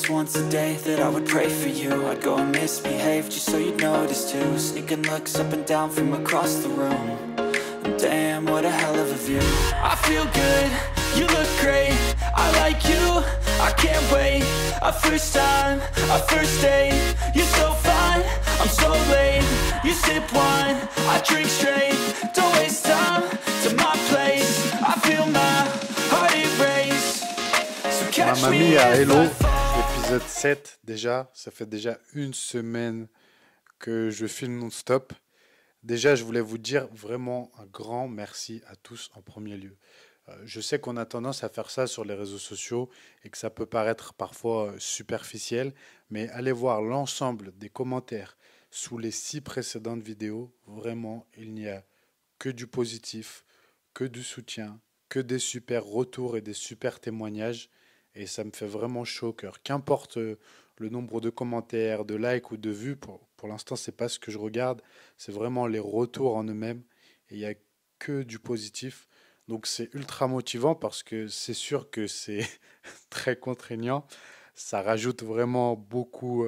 just once a day that I would pray for you. I'd go and misbehave just so you'd notice too. Sneaking looks up and down from across the room. And damn, what a hell of a view. I feel good, you look great, I like you, I can't wait. A first time, a first date, you're so fine, I'm so late. You sip wine, I drink straight, don't waste time to my place. I feel my heart erase. So catch Mamma me Mia, if hello, I fall. épisode 7 déjà, ça fait déjà une semaine que je filme non-stop. Déjà, je voulais vous dire vraiment un grand merci à tous en premier lieu. Je sais qu'on a tendance à faire ça sur les réseaux sociaux et que ça peut paraître parfois superficiel, mais allez voir l'ensemble des commentaires sous les 6 précédentes vidéos. Vraiment, il n'y a que du positif, que du soutien, que des super retours et des super témoignages. Et ça me fait vraiment chaud au cœur. Qu'importe le nombre de commentaires, de likes ou de vues, pour l'instant, c'est pas ce que je regarde. C'est vraiment les retours en eux-mêmes. Et il n'y a que du positif. Donc c'est ultra motivant parce que c'est sûr que c'est très contraignant. Ça rajoute vraiment beaucoup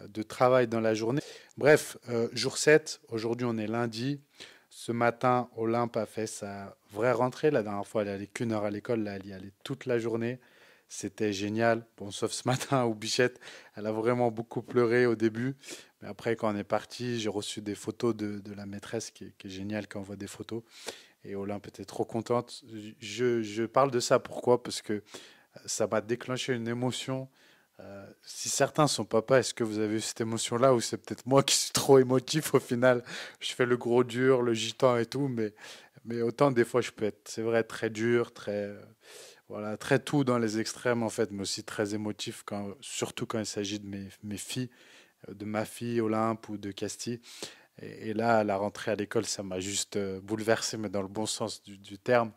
de travail dans la journée. Bref, jour 7, aujourd'hui on est lundi. Ce matin, Olympe a fait sa vraie rentrée. La dernière fois, elle allait qu'une heure à l'école. Là, elle y allait toute la journée. C'était génial. Bon, sauf ce matin où Bichette, elle a vraiment beaucoup pleuré au début. Mais après, quand on est parti, j'ai reçu des photos de la maîtresse qui est géniale quand on voit des photos. Et Olympe était trop contente. Je parle de ça pourquoi? Parce que ça m'a déclenché une émotion. Si certains sont papas, est-ce que vous avez eu cette émotion-là ou c'est peut-être moi qui suis trop émotif au final? Je fais le gros dur, le gitan et tout, mais autant des fois je peux être, c'est vrai, très dur, très, voilà, très tout dans les extrêmes en fait, mais aussi très émotif, surtout quand il s'agit de mes filles, de ma fille Olympe ou de Casti. Et là, à la rentrée à l'école, ça m'a juste bouleversé, mais dans le bon sens du terme.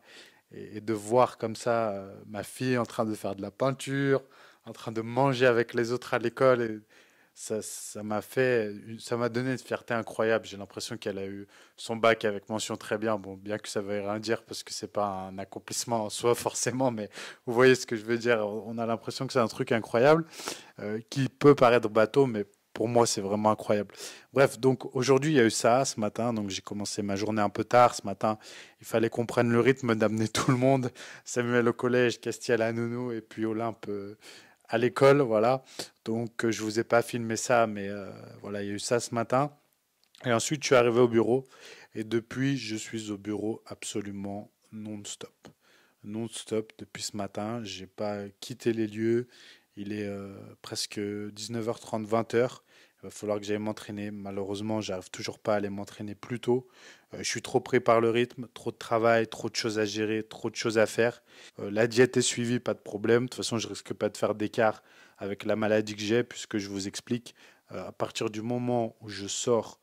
Et de voir comme ça ma fille en train de faire de la peinture, en train de manger avec les autres à l'école, et ça m'a donné une fierté incroyable. J'ai l'impression qu'elle a eu son bac avec mention très bien. Bon, bien que ça ne veuille rien dire parce que c'est pas un accomplissement en soi forcément, mais vous voyez ce que je veux dire. On a l'impression que c'est un truc incroyable qui peut paraître bateau, mais pour moi, c'est vraiment incroyable. Bref, donc aujourd'hui, il y a eu ça ce matin. Donc j'ai commencé ma journée un peu tard ce matin. Il fallait qu'on prenne le rythme d'amener tout le monde. Samuel au collège, Castiel à la nounou et puis Olympe à l'école. Voilà. Donc je vous ai pas filmé ça, mais voilà, il y a eu ça ce matin. Et ensuite, je suis arrivé au bureau. Et depuis, je suis au bureau absolument non-stop. Non-stop depuis ce matin. J'ai pas quitté les lieux. Il est presque 19h30, 20h. Il va falloir que j'aille m'entraîner. Malheureusement, j'arrive toujours pas à aller m'entraîner plus tôt. Je suis trop pris par le rythme, trop de travail, trop de choses à gérer, trop de choses à faire. La diète est suivie, pas de problème. De toute façon, je risque pas de faire d'écart avec la maladie que j'ai, puisque je vous explique, à partir du moment où je sors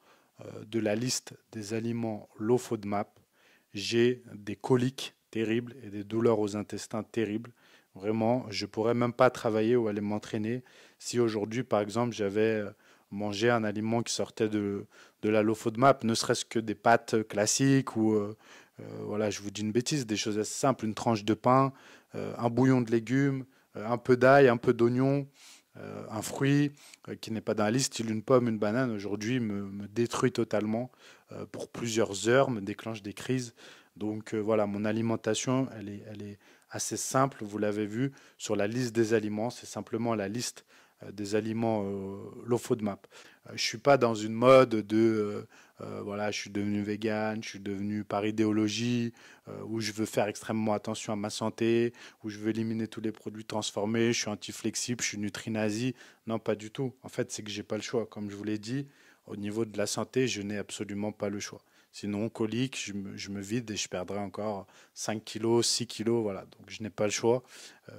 de la liste des aliments low FODMAP, j'ai des coliques terribles et des douleurs aux intestins terribles. Vraiment, je pourrais même pas travailler ou aller m'entraîner si aujourd'hui, par exemple, j'avais mangé un aliment qui sortait de la low FODMAP, ne serait-ce que des pâtes classiques ou, voilà, je vous dis une bêtise, des choses assez simples, une tranche de pain, un bouillon de légumes, un peu d'ail, un peu d'oignon, un fruit qui n'est pas dans la liste, style une pomme, une banane, aujourd'hui me détruit totalement pour plusieurs heures, me déclenche des crises. Donc voilà, mon alimentation, elle est assez simple, vous l'avez vu, sur la liste des aliments, c'est simplement la liste des aliments low FODMAP. Je ne suis pas dans une mode de voilà, je suis devenu vegan, je suis devenu par idéologie, où je veux faire extrêmement attention à ma santé, où je veux éliminer tous les produits transformés, je suis anti-flexible, je suis nutri-nazi. Non, pas du tout. En fait, c'est que j'ai pas le choix. Comme je vous l'ai dit, au niveau de la santé, je n'ai absolument pas le choix. Sinon, colique, je me vide et je perdrai encore 5 kilos, 6 kilos. Voilà, donc je n'ai pas le choix.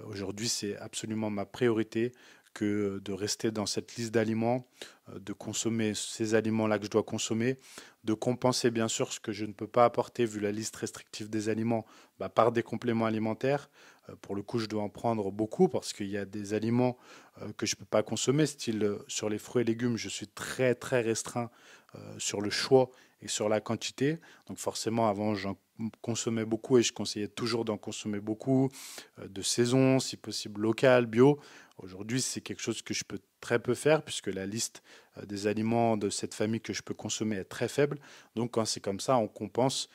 Aujourd'hui, c'est absolument ma priorité que de rester dans cette liste d'aliments, de consommer ces aliments-là que je dois consommer, de compenser bien sûr ce que je ne peux pas apporter vu la liste restrictive des aliments par des compléments alimentaires. Pour le coup, je dois en prendre beaucoup parce qu'il y a des aliments que je ne peux pas consommer, style sur les fruits et légumes, je suis très très restreint sur le choix et sur la quantité. Donc forcément, avant, j'en consommais beaucoup et je conseillais toujours d'en consommer beaucoup, de saison, si possible local, bio. Aujourd'hui, c'est quelque chose que je peux très peu faire puisque la liste des aliments de cette famille que je peux consommer est très faible. Donc quand c'est comme ça, on compense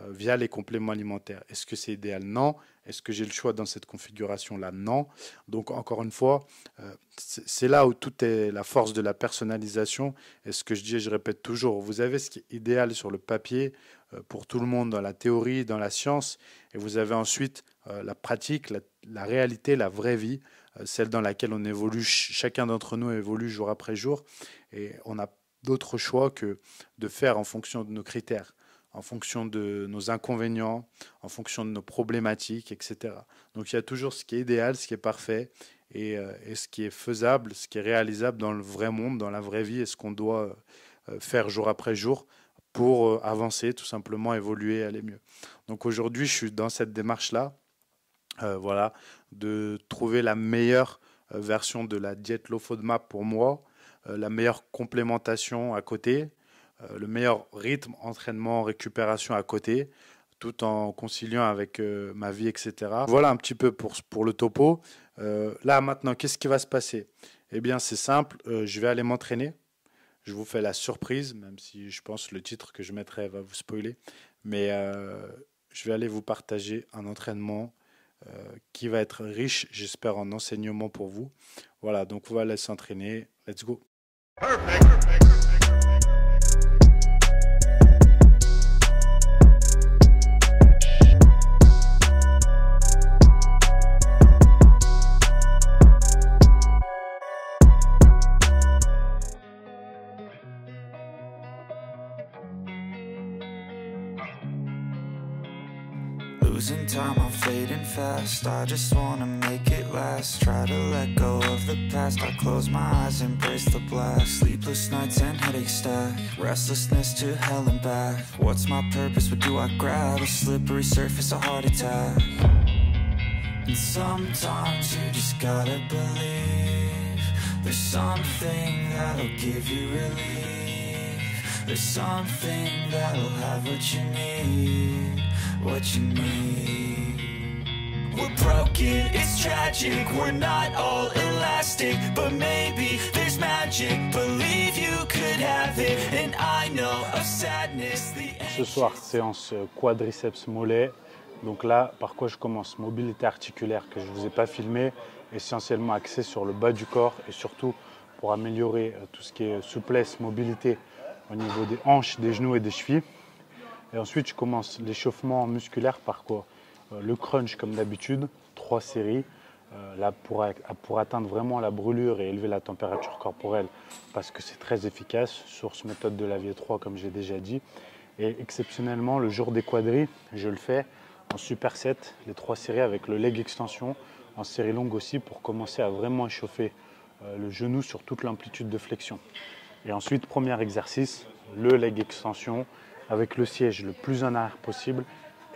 via les compléments alimentaires. Est-ce que c'est idéal? Non. Est-ce que j'ai le choix dans cette configuration-là? Non. Donc encore une fois, c'est là où tout est la force de la personnalisation. Et ce que je dis et je répète toujours, vous avez ce qui est idéal sur le papier pour tout le monde dans la théorie, dans la science, et vous avez ensuite la pratique, la réalité, la vraie vie, celle dans laquelle on évolue, chacun d'entre nous évolue jour après jour, et on n'a d'autre choix que de faire en fonction de nos critères, en fonction de nos inconvénients, en fonction de nos problématiques, etc. Donc il y a toujours ce qui est idéal, ce qui est parfait, et ce qui est faisable, ce qui est réalisable dans le vrai monde, dans la vraie vie, et ce qu'on doit faire jour après jour pour avancer, tout simplement évoluer, aller mieux. Donc aujourd'hui, je suis dans cette démarche-là, voilà, de trouver la meilleure version de la diète low FODMAP pour moi, la meilleure complémentation à côté, le meilleur rythme, entraînement, récupération à côté, tout en conciliant avec ma vie, etc. Voilà un petit peu pour le topo. Là, maintenant, qu'est-ce qui va se passer? Eh bien, c'est simple, je vais aller m'entraîner. Je vous fais la surprise, même si je pense que le titre que je mettrai va vous spoiler. Mais je vais aller vous partager un entraînement qui va être riche, j'espère, en enseignement pour vous. Voilà, donc on va aller s'entraîner. Let's go. Perfect. Losing time, I'm fading fast. I just wanna make it last. Try to let go of the past. I close my eyes, embrace the blast. Sleepless nights and headaches stack. Restlessness to hell and back. What's my purpose? What do I grab? A slippery surface, a heart attack. And sometimes you just gotta believe there's something that'll give you relief. There's something that'll have what you need. What you need. We're broken, it's tragic. We're not all elastic, but maybe there's magic. Believe you could have it, and I know of sadness. Ce soir, séance quadriceps mollet. Donc là, par quoi je commence? Mobilité articulaire que je ne vous ai pas filmé, essentiellement axée sur le bas du corps et surtout pour améliorer tout ce qui est souplesse, mobilité au niveau des hanches, des genoux et des chevilles. Et ensuite, je commence l'échauffement musculaire par quoi? Le crunch comme d'habitude, 3 séries, là pour atteindre vraiment la brûlure et élever la température corporelle parce que c'est très efficace, source méthode de Lavier 3 comme j'ai déjà dit. Et exceptionnellement, le jour des quadris, je le fais en superset, les 3 séries avec le leg extension, en série longue aussi pour commencer à vraiment échauffer le genou sur toute l'amplitude de flexion. Et ensuite, premier exercice, le leg extension, avec le siège le plus en arrière possible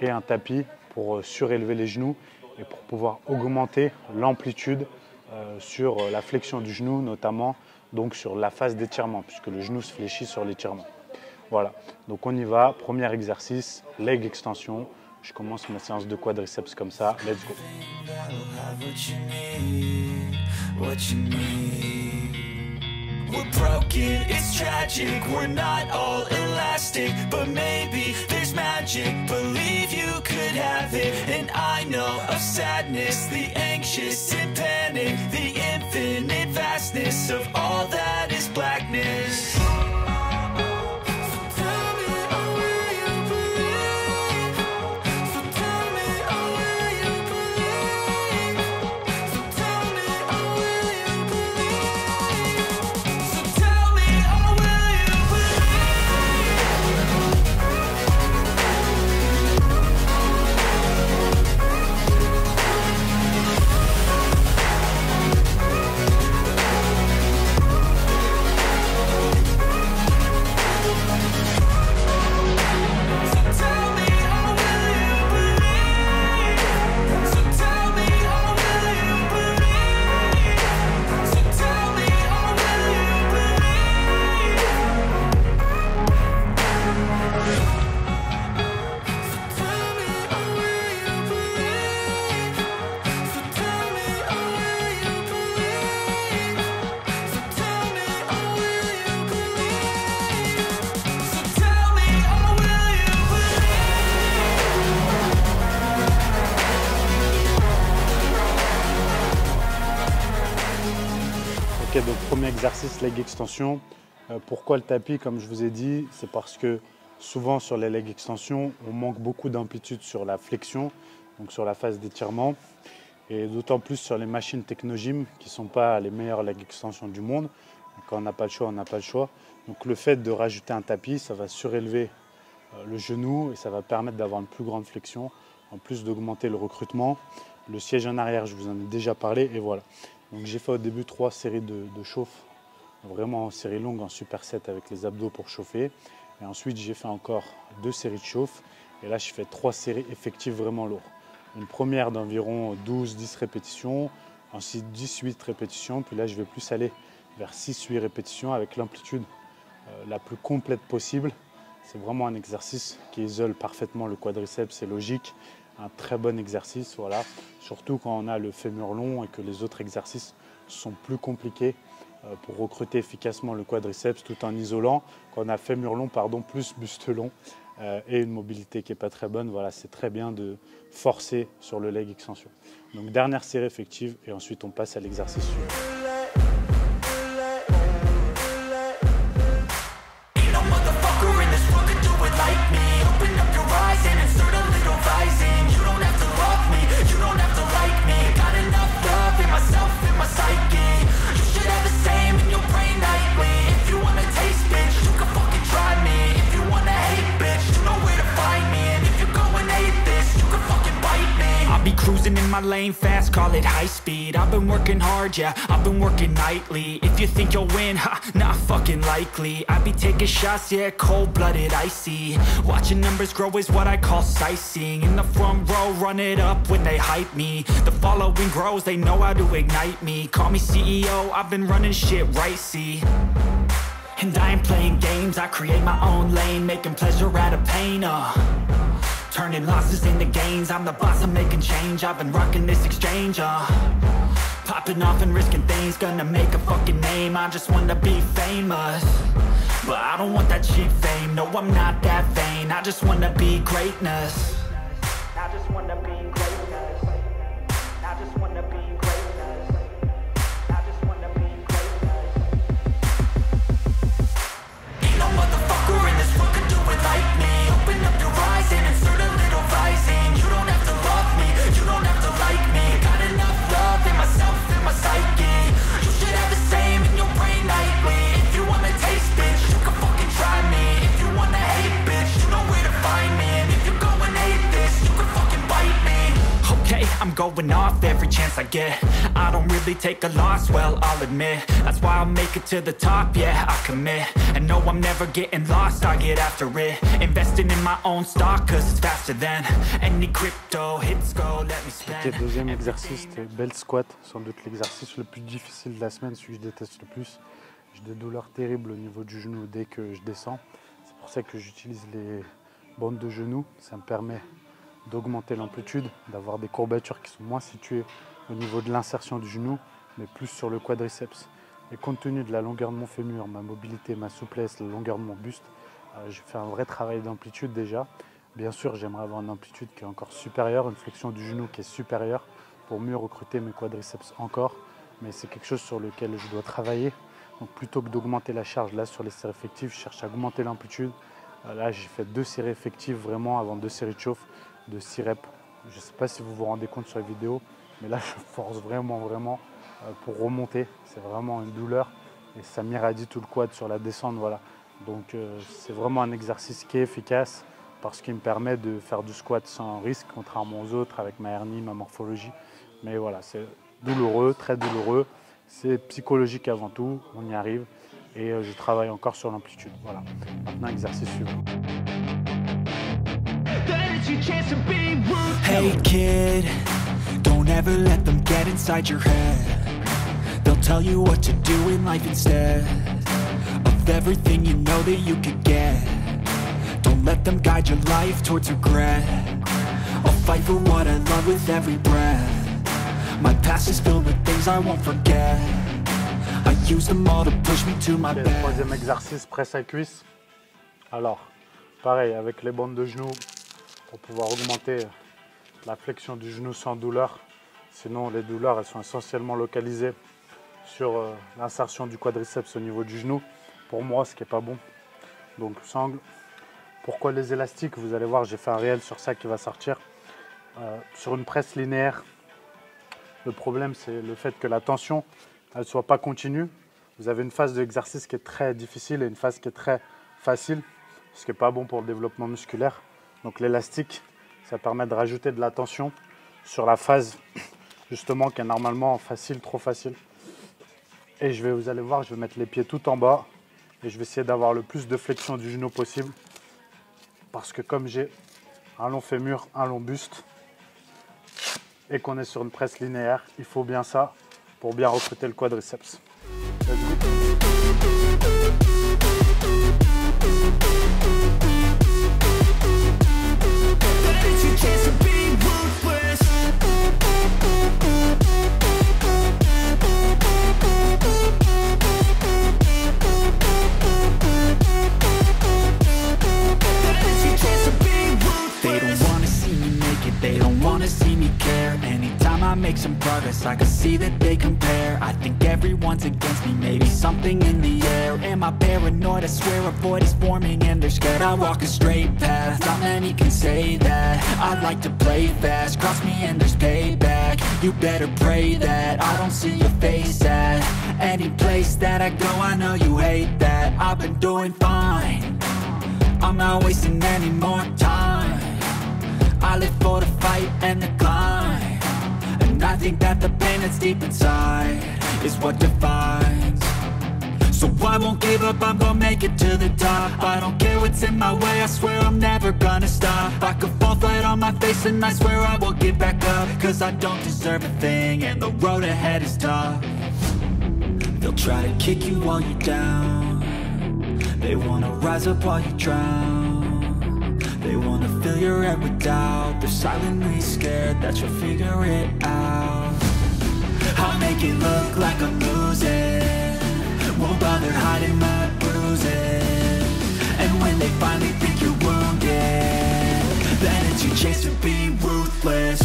et un tapis pour surélever les genoux et pour pouvoir augmenter l'amplitude sur la flexion du genou, notamment donc sur la phase d'étirement, puisque le genou se fléchit sur l'étirement. Voilà, donc on y va, premier exercice, leg extension. Je commence ma séance de quadriceps comme ça, let's go. We're broken, it's tragic. We're not all elastic, but maybe there's magic. Believe you could have it, and I know of sadness, the anxious and panic, the infinite vastness of all that is blackness. exercice leg extension. Pourquoi le tapis? Comme je vous ai dit, c'est parce que souvent sur les leg extensions, on manque beaucoup d'amplitude sur la flexion, donc sur la phase d'étirement. Et d'autant plus sur les machines Technogym qui ne sont pas les meilleures leg extensions du monde. Quand on n'a pas le choix, on n'a pas le choix. Donc le fait de rajouter un tapis, ça va surélever le genou et ça va permettre d'avoir une plus grande flexion, en plus d'augmenter le recrutement. Le siège en arrière, je vous en ai déjà parlé et voilà. Donc j'ai fait au début 3 séries de chauffe, vraiment en série longue, en superset avec les abdos pour chauffer. Et ensuite j'ai fait encore 2 séries de chauffe et là je fais 3 séries effectives vraiment lourdes. Une première d'environ 12-10 répétitions, ensuite 10-8 répétitions, puis là je vais plus aller vers 6-8 répétitions avec l'amplitude la plus complète possible. C'est vraiment un exercice qui isole parfaitement le quadriceps, c'est logique, un très bon exercice, voilà. Surtout quand on a le fémur long et que les autres exercices sont plus compliqués pour recruter efficacement le quadriceps tout en isolant. Quand on a fémur long, plus buste long et une mobilité qui n'est pas très bonne, voilà, c'est très bien de forcer sur le leg extension. Donc dernière série effective et ensuite on passe à l'exercice suivant. Cruising in my lane fast, call it high speed. I've been working hard, yeah, I've been working nightly. If you think you'll win, ha, not fucking likely. I be taking shots, yeah, cold-blooded, icy. Watching numbers grow is what I call sightseeing. In the front row, run it up when they hype me. The following grows, they know how to ignite me. Call me CEO, I've been running shit right, see. And I ain't playing games, I create my own lane, making pleasure out of pain, turning losses into gains, I'm the boss, I'm making change. I've been rocking this exchange, popping off and risking things, gonna make a fucking name. I just wanna be famous, but I don't want that cheap fame. No, I'm not that vain, I just wanna be greatness. I just wanna be greatness. I just wanna be greatness. I just wanna be greatness. Ain't no motherfucker in this world can do it like me. Open up your eyes and insert a little rising. You don't have to love me, you don't have to like me. Got enough love in myself, in my psyche. You should have the same in your brain nightly. If you wanna taste, bitch, you can fucking try me. If you wanna hate, bitch, you know where to find me. And if you go and hate this, you can fucking bite me. Okay, I'm going off every chance I get. I don't really take a loss, well, I'll admit. That's why I'll make it to the top, yeah, I commit. And no, I'm never getting lost, I get after it. Investing in my own stock, cause it's faster than any crypto hits go, let me spend. Ok, deuxième exercice, c'était belt squat. Sans doute l'exercice le plus difficile de la semaine, celui que je déteste le plus. J'ai des douleurs terribles au niveau du genou dès que je descends. C'est pour ça que j'utilise les bandes de genoux. Ça me permet d'augmenter l'amplitude, d'avoir des courbatures qui sont moins situées au niveau de l'insertion du genou, mais plus sur le quadriceps. Et compte tenu de la longueur de mon fémur, ma mobilité, ma souplesse, la longueur de mon buste, j'ai fait un vrai travail d'amplitude déjà. Bien sûr, j'aimerais avoir une amplitude qui est encore supérieure, une flexion du genou qui est supérieure pour mieux recruter mes quadriceps encore. Mais c'est quelque chose sur lequel je dois travailler. Donc plutôt que d'augmenter la charge là sur les séries effectives, je cherche à augmenter l'amplitude. Là, j'ai fait 2 séries effectives vraiment avant 2 séries de chauffe de 6 reps. Je ne sais pas si vous vous rendez compte sur la vidéo, mais là, je force vraiment pour remonter. C'est vraiment une douleur et ça m'irradie tout le quad sur la descente. Voilà. Donc, c'est vraiment un exercice qui est efficace parce qu'il me permet de faire du squat sans risque, contrairement aux autres avec ma hernie, ma morphologie. Mais voilà, c'est douloureux, très douloureux. C'est psychologique avant tout, on y arrive. Et je travaille encore sur l'amplitude. Voilà. Maintenant, exercice suivant. Hey kid, don't ever let them get inside your head. They'll tell you what to do in life instead of everything you know that you could get. Don't let them guide your life towards regret. I'll fight for what I love with every breath. My past is filled with things I won't forget. I use them all to push me to my best. Troisième exercice, presse à cuisse. Alors, pareil, avec les bandes de genoux, pour pouvoir augmenter la flexion du genou sans douleur. Sinon, les douleurs, elles sont essentiellement localisées sur l'insertion du quadriceps au niveau du genou. Pour moi, ce qui n'est pas bon. Donc sangle. Pourquoi les élastiques? Vous allez voir, j'ai fait un réel sur ça qui va sortir. Sur une presse linéaire, le problème c'est le fait que la tension elle ne soit pas continue. Vous avez une phase d'exercice qui est très difficile et une phase qui est très facile, ce qui n'est pas bon pour le développement musculaire. Donc l'élastique, ça permet de rajouter de la tension sur la phase justement qui est normalement facile, trop facile. Et vous allez voir, je vais mettre les pieds tout en bas et je vais essayer d'avoir le plus de flexion du genou possible. Parce que comme j'ai un long fémur, un long buste et qu'on est sur une presse linéaire, il faut bien ça pour bien recruter le quadriceps. Let's go. Make some progress, I can see that they compare. I think everyone's against me, maybe something in the air. Am I paranoid? I swear a void is forming and they're scared. I walk a straight path, not many can say that. I like to play fast, cross me and there's payback. You better pray that I don't see your face at any place that I go. I know you hate that. I've been doing fine, I'm not wasting any more time. I live for the fight and the climb. I think that the pain that's deep inside is what defines. So I won't give up, I'm gonna make it to the top. I don't care what's in my way, I swear I'm never gonna stop. I could fall flat on my face and I swear I will get back up. Cause I don't deserve a thing and the road ahead is tough. They'll try to kick you while you're down. They wanna rise up while you drown. They wanna fill your head with doubt. They're silently scared that you'll figure it out. I'll make it look like I'm losing, won't bother hiding my bruises. And when they finally think you're wounded, then it's your chance to be ruthless.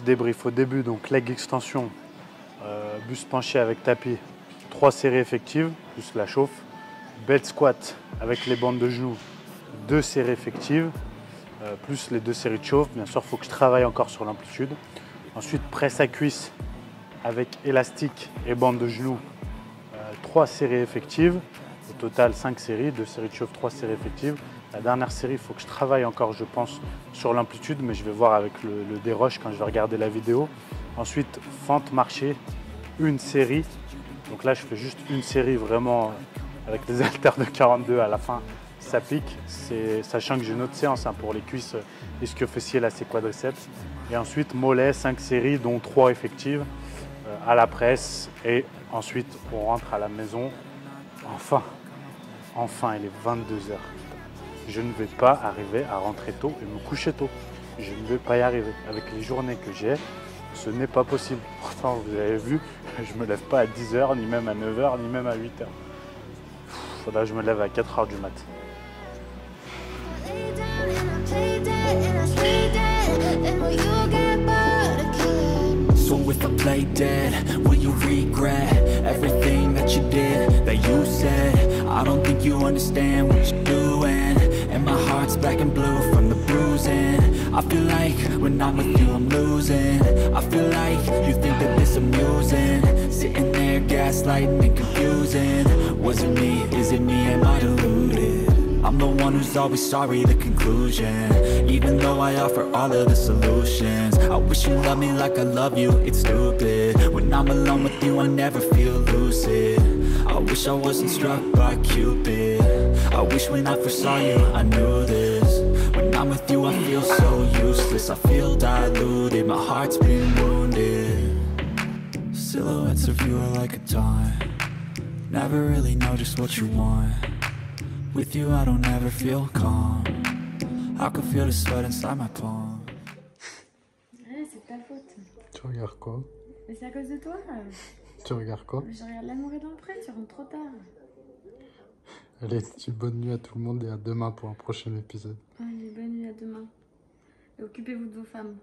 Débrief au début, donc leg extension, buste penché avec tapis, 3 séries effectives, plus la chauffe. Belt squat avec les bandes de genoux, 2 séries effectives, plus les 2 séries de chauffe. Bien sûr, il faut que je travaille encore sur l'amplitude. Ensuite, presse à cuisse avec élastique et bandes de genoux, 3 séries effectives. Au total, 5 séries, 2 séries de chauffe, 3 séries effectives. La dernière série, il faut que je travaille encore, je pense, sur l'amplitude, mais je vais voir avec le déroche quand je vais regarder la vidéo. Ensuite, fente marché, une série. Donc là, je fais juste une série vraiment avec les haltères de 42 à la fin. Ça pique, sachant que j'ai une autre séance pour les cuisses ischio-fessiers, lacets, quadriceps. Et ensuite, mollet, 5 séries, dont 3 effectives à la presse. Et ensuite, on rentre à la maison. Enfin, il est 22 h. Je ne vais pas arriver à rentrer tôt et me coucher tôt. Je ne vais pas y arriver. Avec les journées que j'ai, ce n'est pas possible. Pourtant, vous avez vu, je ne me lève pas à 10 h, ni même à 9 h, ni même à 8 h. Faudra que je me lève à 4 h du mat. So if I play dead, will you regret everything that you did, that you said? I don't think you understand what you're doing, and my heart's black and blue from the bruising. I feel like when I'm with you I'm losing. I feel like you think that this amusing, sitting there gaslighting and confusing. Was it me? Is it me? Am I deluded? I'm the one who's always sorry, the conclusion. Even though I offer all of the solutions, I wish you loved me like I love you, it's stupid. When I'm alone with you, I never feel lucid. I wish I wasn't struck by Cupid. I wish when I first saw you, I knew this. When I'm with you, I feel so useless. I feel diluted, my heart's been wounded. Silhouettes of you are like a taunt. Never really know just what you want. With you I don't ever feel calm. I can feel the sweat inside my palm. Ouais, c'est ta faute. Tu regardes quoi? Mais c'est à cause de toi. Tu regardes quoi? Je regarde L'amour est dans le pré, tu rentres trop tard. Allez, bonne nuit à tout le monde et à demain pour un prochain épisode. Allez, bonne nuit, à demain. Et occupez-vous de vos femmes.